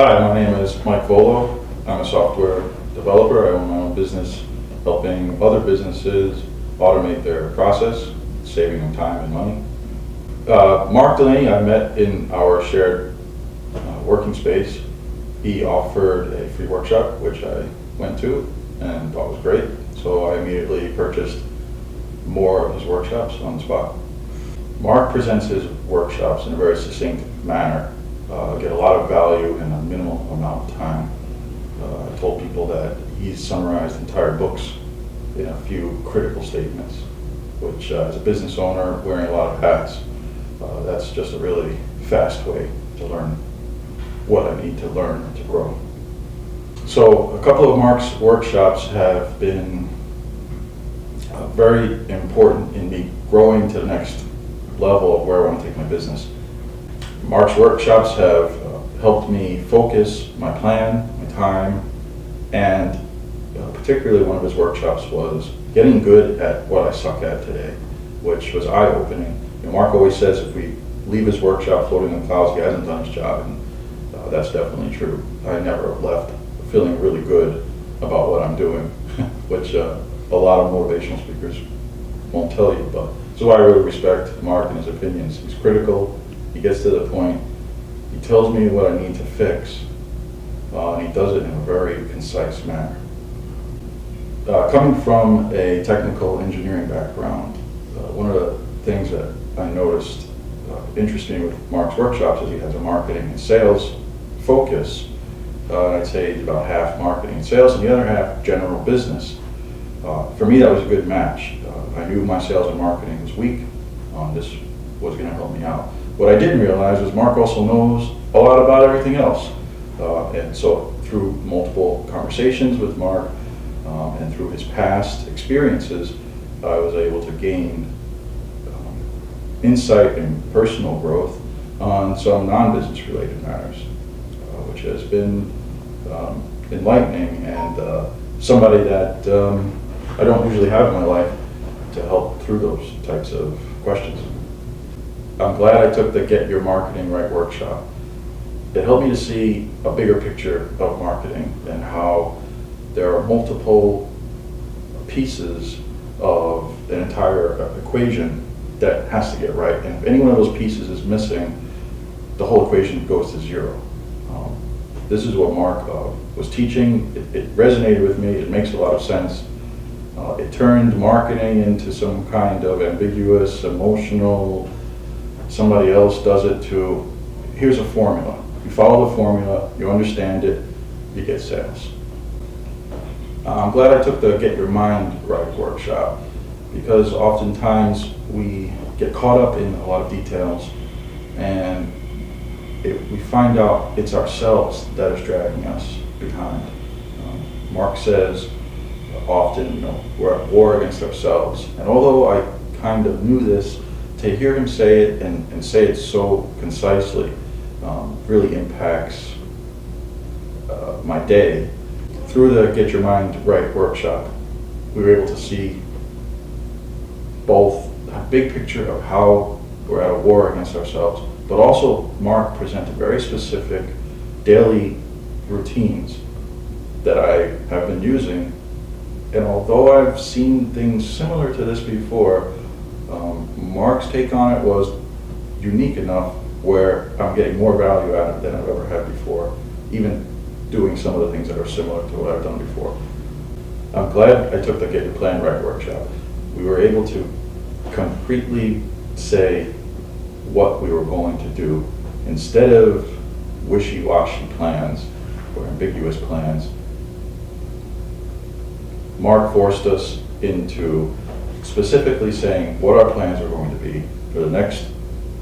Hi, my name is Mike Volo. I'm a software developer. I own my own business helping other businesses automate their process, saving them time and money. Mark Delaney, I met in our shared working space. He offered a free workshop, which I went to and thought was great. So I immediately purchased more of his workshops on the spot. Mark presents his workshops in a very succinct manner. Get a lot of value in a minimal amount of time. I told people that he's summarized entire books in a few critical statements, which as a business owner wearing a lot of hats, that's just a really fast way to learn what I need to learn to grow. So a couple of Mark's workshops have been very important in me growing to the next level of where I want to take my business. Mark's workshops have helped me focus my plan, my time, and particularly one of his workshops was getting good at what I suck at today, which was eye-opening. Mark always says if we leave his workshop floating in clouds, he hasn't done his job, and that's definitely true. I never left feeling really good about what I'm doing, which a lot of motivational speakers won't tell you, but so I really respect Mark and his opinions. He's critical, he gets to the point, he tells me what I need to fix, and he does it in a very concise manner. Coming from a technical engineering background, one of the things that I noticed interesting with Mark's workshops is he has a marketing and sales focus. I'd say it's about half marketing and sales and the other half general business. For me, that was a good match. I knew my sales and marketing was weak. This was going to help me out. What I didn't realize was Mark also knows a lot about everything else. And so through multiple conversations with Mark and through his past experiences, I was able to gain insight and personal growth on some non-business related matters, which has been enlightening and somebody that I don't usually have in my life to help through those types of questions. I'm glad I took the Get Your Marketing Right workshop. It helped me to see a bigger picture of marketing and how there are multiple pieces of an entire equation that has to get right. And if any one of those pieces is missing, the whole equation goes to zero. This is what Mark was teaching. It resonated with me. It makes a lot of sense. It turned marketing into some kind of ambiguous, emotional, somebody else does it to, here's a formula. You follow the formula, you understand it, you get sales. I'm glad I took the Get Your Mind Right workshop because oftentimes we get caught up in a lot of details and we find out it's ourselves that is dragging us behind. Mark says often, we're at war against ourselves. And although I kind of knew this, to hear him say it and say it so concisely really impacts my day. Through the Get Your Mind Right workshop, we were able to see both a big picture of how we're at a war against ourselves, but also Mark presented very specific daily routines that I have been using. And although I've seen things similar to this before, Mark's take on it was unique enough where I'm getting more value out of it than I've ever had before, even doing some of the things that are similar to what I've done before. I'm glad I took the Get Your Plan Right workshop. We were able to concretely say what we were going to do instead of wishy-washy plans or ambiguous plans. Mark forced us into specifically saying what our plans are going to be for the next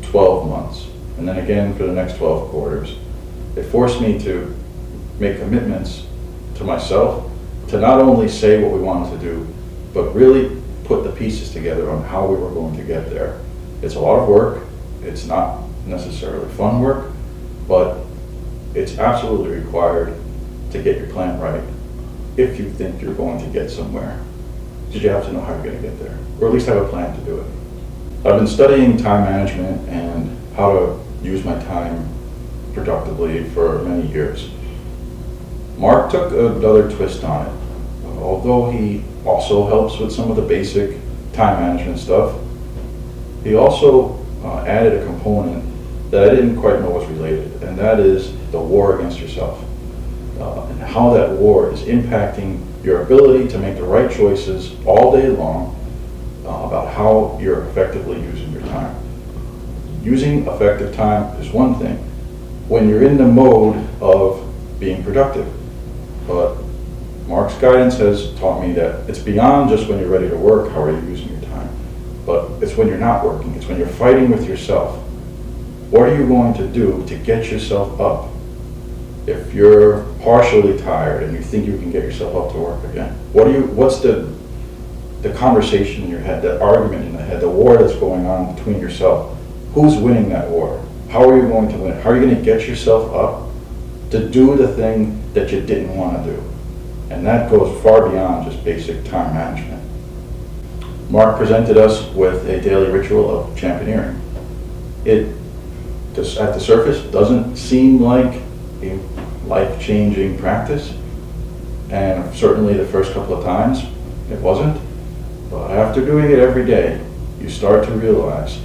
12 months and then again for the next 12 quarters. It forced me to make commitments to myself to not only say what we wanted to do, but really put the pieces together on how we were going to get there. It's a lot of work. It's not necessarily fun work, but it's absolutely required to get your plan right if you think you're going to get somewhere. Because you have to know how you're going to get there, or at least have a plan to do it. I've been studying time management and how to use my time productively for many years. Mark took another twist on it. Although he also helps with some of the basic time management stuff, he also added a component that I didn't quite know was related, and that is the war against yourself. And how that war is impacting your ability to make the right choices all day long about how you're effectively using your time. Using effective time is one thing when you're in the mode of being productive, but Mark's guidance has taught me that it's beyond just when you're ready to work, how are you using your time, but it's when you're not working, it's when you're fighting with yourself. What are you going to do to get yourself up if you're partially tired and you think you can get yourself up to work again? What's the conversation in your head, that argument in the head, the war that's going on between yourself? Who's winning that war? How are you going to win it? How are you going to get yourself up to do the thing that you didn't want to do? And that goes far beyond just basic time management. Mark presented us with a daily ritual of championeering. It, just at the surface, doesn't seem like a life-changing practice, and certainly the first couple of times it wasn't, but after doing it every day, you start to realize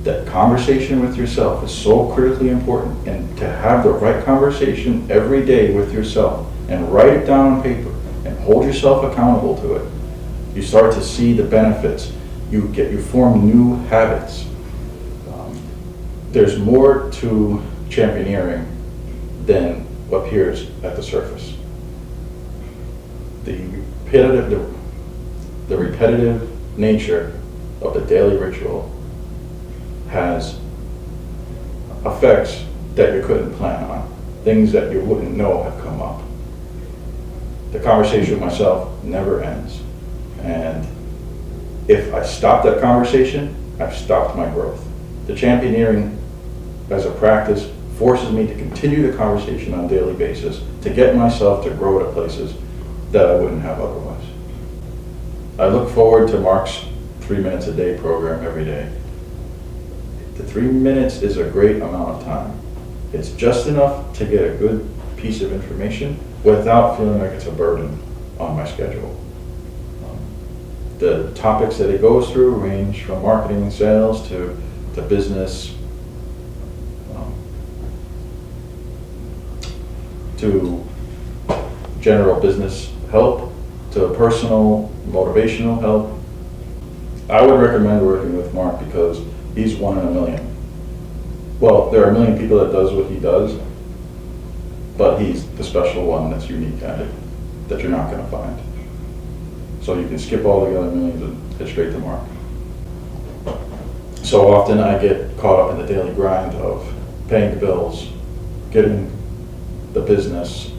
that conversation with yourself is so critically important, and to have the right conversation every day with yourself and write it down on paper and hold yourself accountable to it, you start to see the benefits. You form new habits. There's more to championeering than appears at the surface. The repetitive nature of the daily ritual has effects that you couldn't plan on, things that you wouldn't know have come up. The conversation with myself never ends, and if I stop that conversation, I've stopped my growth. The championeering as a practice forces me to continue the conversation on a daily basis to get myself to grow to places that I wouldn't have otherwise. I look forward to Mark's 3 minutes a day program every day. The 3 minutes is a great amount of time. It's just enough to get a good piece of information without feeling like it's a burden on my schedule. The topics that it goes through range from marketing and sales to business, to general business help, to personal motivational help. I would recommend working with Mark because he's one in a million. Well, there are a million people that does what he does, but he's the special one that's unique at it, that you're not going to find. So you can skip all the other millions and get straight to Mark. So often I get caught up in the daily grind of paying the bills, getting the business,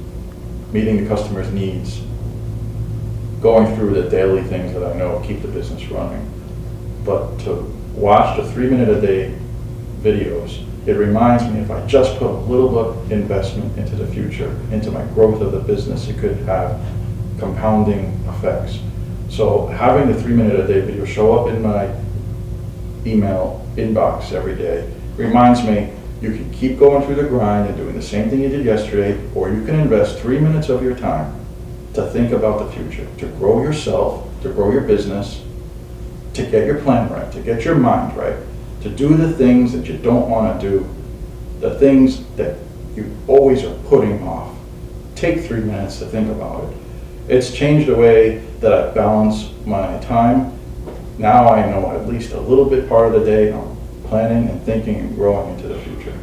meeting the customer's needs, going through the daily things that I know keep the business running. But to watch the 3 minute a day videos, it reminds me if I just put a little bit of investment into the future, into my growth of the business, it could have compounding effects. So having the 3 minute a day video show up in my email inbox every day reminds me you can keep going through the grind and doing the same thing you did yesterday, or you can invest 3 minutes of your time to think about the future, to grow yourself, to grow your business, to get your plan right, to get your mind right, to do the things that you don't want to do, the things that you always are putting off. Take 3 minutes to think about it. It's changed the way that I balance my time. Now I know at least a little bit part of the day I'm planning and thinking and growing into the future.